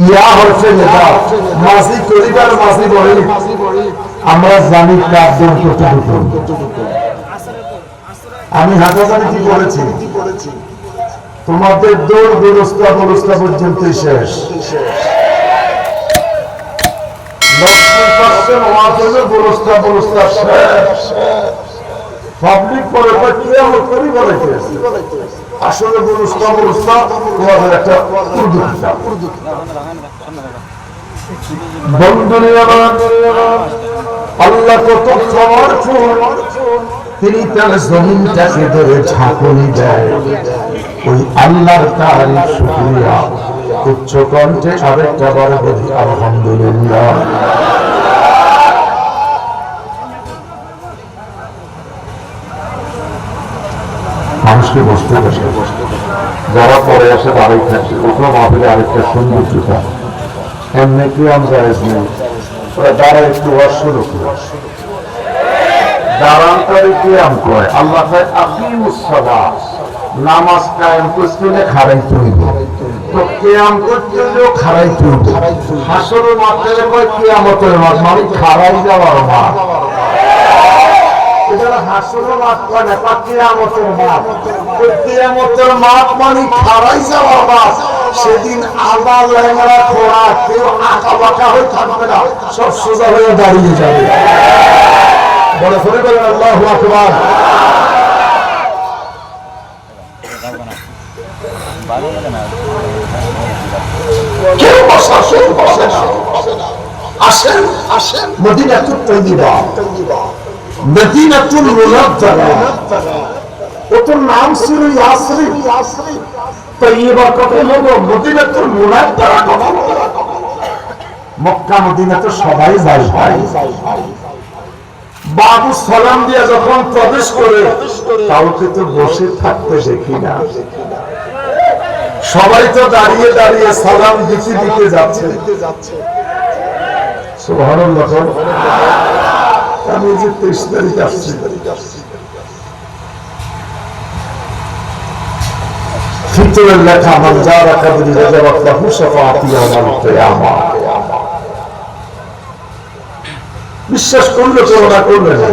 ইয়া হচ্ছে নেতা মাঝি করিবার মাঝি বলে আমরা জানি কার দিন কতটুকু। আমি হাজার কি বলেছি তোমাদের দৌড় ব্যবস্থা পর্যন্ত শেষ। 90% হওয়ার জন্য ব্যবস্থা শেষ। পাবলিক পরে কিয়ামত করি বলে আসলে ব্যবস্থা তোমাদের একটা উর্দু কিতাব। আল্লাহ কত পাওয়ারফুল, তিনি তার জমিনটাকে ধরে ঝাঁকুনি দেয়। ওই আল্লাহর তারিফ শুকরিয়া উচ্চ কণ্ঠে আরেকটা বার বলি আলহামদুলিল্লাহ। মানুষকে বসতে যারা পরে আসে দাঁড়াই থাকছে ওখানে মাহফিলে আরেকটা সৌন্দর্যতা এমনি কি আমরা নেই ওরা দাঁড়া একটু শুরু করে দাঁড়ান করে কি আম করে আল্লাহ নামাজ কায়েম করতে হলে খারাইতে হইব, তো কিয়াম করতে হলেও খারাইতে হইব। হাসরের মাঠে কয় কিয়ামতের মাঠ মানে খারাই যাওয়ার মাঠ। হাসরের মাঠ কয় না, কিয়ামতের মাঠ। কিয়ামতের মাঠ মানে খারাই যাওয়ার মাঠ। সেদিন আবার ল্যাংড়া খোড়া কেউ আঁকা বাঁকা হয়ে থাকবে না, সব সোজা হয়ে দাঁড়িয়ে যাবে। বলে ফলে বলেন আল্লাহু আকবার। কেউ বসে না, আসেন মদিনাতুত তাইয়্যিবা, মদিনাতুল মুনাওয়ারা। ওর নাম ছিল ইয়াসরিব। তাইয়্যিবা কখন হলো? মদিনাতুল মুনাওয়ারা কখন? মক্কা মদিনা তো সবাই যায় ভাই। বাবু সালাম দিয়ে যখন প্রবেশ করে কাউকে তো বসে থাকতে দেখি না, সবাই তো দাঁড়িয়ে দাঁড়িয়ে সালাম দিতে যাচ্ছে। সুবহানাল্লাহ। আমি যে 23 তারিখ আসছি, ফিতরের লেখা মান যারা কবরি রাজাবাত লাহু শাফাআতি ইয়াউমাল কিয়ামা। বিশ্বাস করলে করো না করলে না,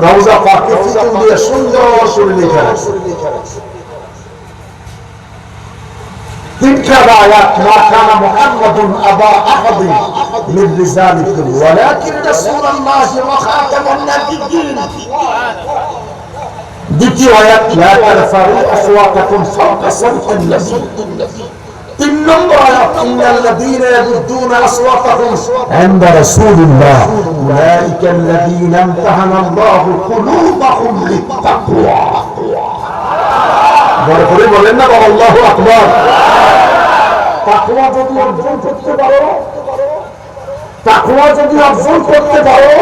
রওজা পাকে ফিতর দিয়ে সুন্দর করে লেখা আছে। تلك الآيات ما كان محمد أبا أحد من رجالكم ولكن رسول الله وخاتم النبيين। দ্বিতীয় আয়াত লা তারফাউ আসওয়াতাকুম ফাওকা সাওতিন নবী। 3 নম্বর আয়াত ইন্নাল্লাযীনা ইয়াগুদ্দুনা আসওয়াতাহুম ইনদা রাসূলিল্লাহ উলাইকা আল্লাযীনা ইমতাহানা আল্লাহু কুলুবাহুম লিত-তাকওয়া। বড় করে বলেন না বাবা আল্লাহু আকবার। তাকওয়া যদি অর্জন করতে পারো,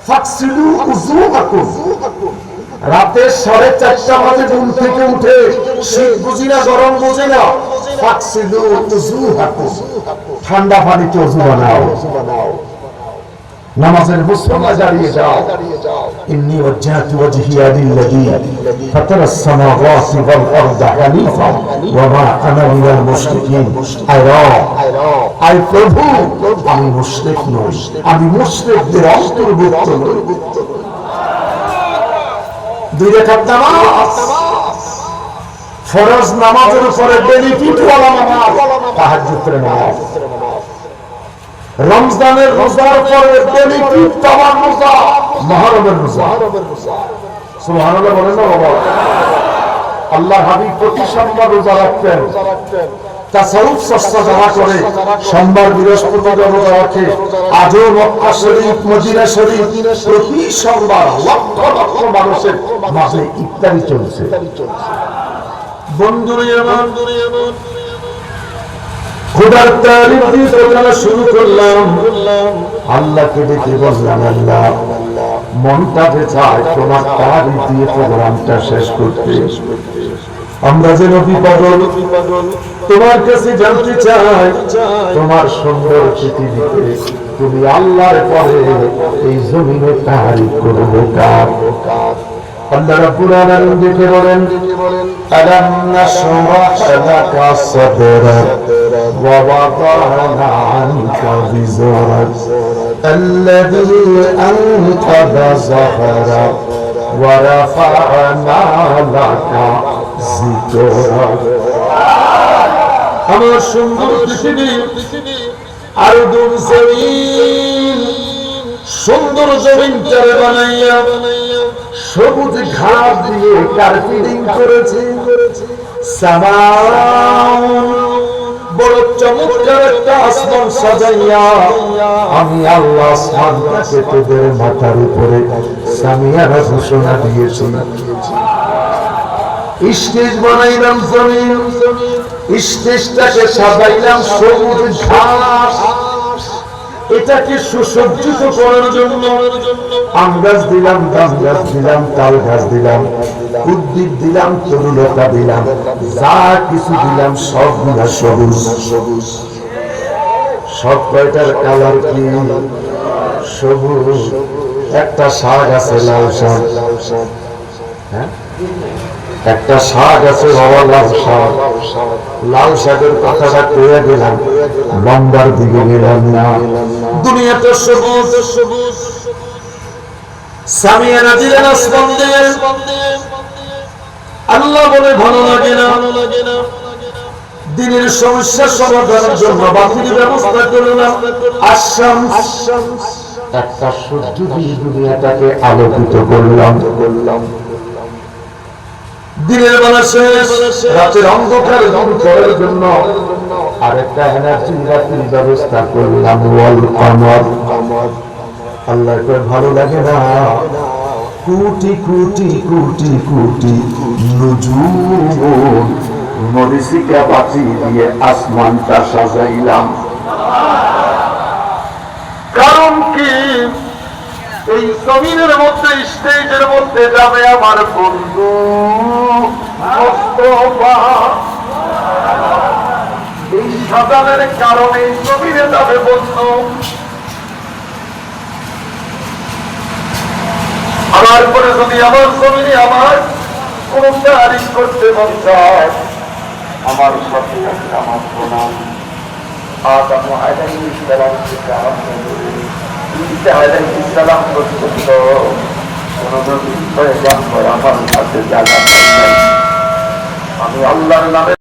ফাকসিলু উযুহাকুম। রাতে 4:30 বাজে ঘুম থেকে উঠে শীত বুঝি না গরম বুঝি না, ফাকসিলু উযুহাকুম, ঠান্ডা পানিতে ওযু বানাও, নামাজের মুসল্লায় দাঁড়িয়ে যাও। ইন্নী ওয়াজ্জাহতু ওয়াজহিয়া লিল্লাযী ফাতারাস সামাওয়াতি ওয়াল আরদা হানিফা ওয়া মা আনা মিনাল মুশরিকিন। আই প্রভু, আমি মুশরিক নই, আমি মুশরিকদের অন্তর্ভুক্ত নই। 2 রাকাত নামাজ ফরজ নামাজের উপরে বেনিফিট ওয়ালা নামাজ তাহাজ্জুদের নামাজ। রমজানের রোজার পরে বেনিফিট তামাম রোজা, মুহররমের রোজা। সুবহানাল্লাহ বলেন না বাবা। আল্লাহ হাবিব প্রতি সোমবার রোজা রাখতেন, তাসাউফ চর্চা যারা করে সোমবার বৃহস্পতিবার রোজা রাখে। আজও মক্কা শরীফ মদিনা শরীফ প্রতি সোমবার লক্ষ লক্ষ মানুষের মাঝে ইফতারি চলছে। বন্ধুরে আমার খুদার তারিফ দিয়ে কথা শুরু করলাম। আল্লাহকে ডেকে বললাম, আল্লাহ মনটাকে চায় তোমার তারিফ দিয়ে প্রোগ্রামটা শেষ করতে। আমরা যে নবী পাগল, তোমার কাছে জানতে চাই তোমার সুন্দর পৃথিবীতে তুমি আল্লাহর পরে এই জমিনে তারিফ করবো কার? আল্লাহ রাব্বুল আলামিন ডেকে বলেন আলাম নাশরাহ লাকা সাদরাক ওয়া ওয়াদা'না আনকা বিজরাক আল্লাযী আনকাযা যাহরাক ওয়া রাফা'না লাকা যিকরাক। আমার সুন্দর পৃথিবী আরদুন জমিন, সুন্দর জমিনটারে বানাইয়া সবুজ ঘাস দিয়ে কার্পেটিং করেছে। সামাউন, বড় চমৎকার একটা আসমান সাজাইয়া আমি আল্লাহ আসমানটাকে তোদের মাথার উপরে সামিয়ানা ঘোষণা দিয়েছি। স্টেজ বানাইলাম জমিন, স্টেজটাকে সাজাইলাম সবুজ ঘাস, এটাকে সুসজ্জিত করার জন্য আম গাছ দিলাম, জাম গাছ দিলাম, তাল গাছ দিলাম, উদ্ভিদ দিলাম, তরুলতা দিলাম, যা কিছু দিলাম সবগুলা সবুজ সবুজ। সব কয়টার কালার কি? সবুজ। একটা শাক আছে লাল শাক, হ্যাঁ একটা শাক আছে বাবা লাল শাক। লাল শাকের কথাটা কয়ে গেলাম, লম্বার দিকে গেলাম না। দুনিয়াটা সবুজ সবুজ। সামিয়ানা দিলেন আসমান দিয়ে। আল্লাহ বলে ভালো লাগে না, দিনের সমস্যা সমাধানের জন্য বাতিল ব্যবস্থা করলাম। একটা সূর্য দিয়ে দুনিয়াটাকে আলোকিত করলাম। দিনের বেলা শেষ, রাতের অন্ধকার দূর করার জন্য আরেকটা এনার্জি রাত্রির ব্যবস্থা করলাম। ওয়াল কমর। আল্লাহ কয় ভালো লাগে না? কোটি কোটি কোটি কোটি নজুম মরিচিকা বাতি দিয়ে আসমানটা সাজাইলাম। কারণ কি? এই জমিনের মধ্যে, স্টেজের মধ্যে যাবে আমার বন্ধু মুস্তাফা। এই সাজানের কারণে জমিনে যাবে বন্ধু। আমার পরে যদি আমার জমিনে আমার কোন তারিফ করতে মন চায়, আমার সাথে আমার প্রণাম। আদম আলাইহিস সালাম থেকে আরম্ভ করে ঈসা আলাইহিস সালাম পর্যন্ত কোন নবী পয়গম্বর আমার সাথে জায়গা পায় নাই। আমি আল্লাহর নামে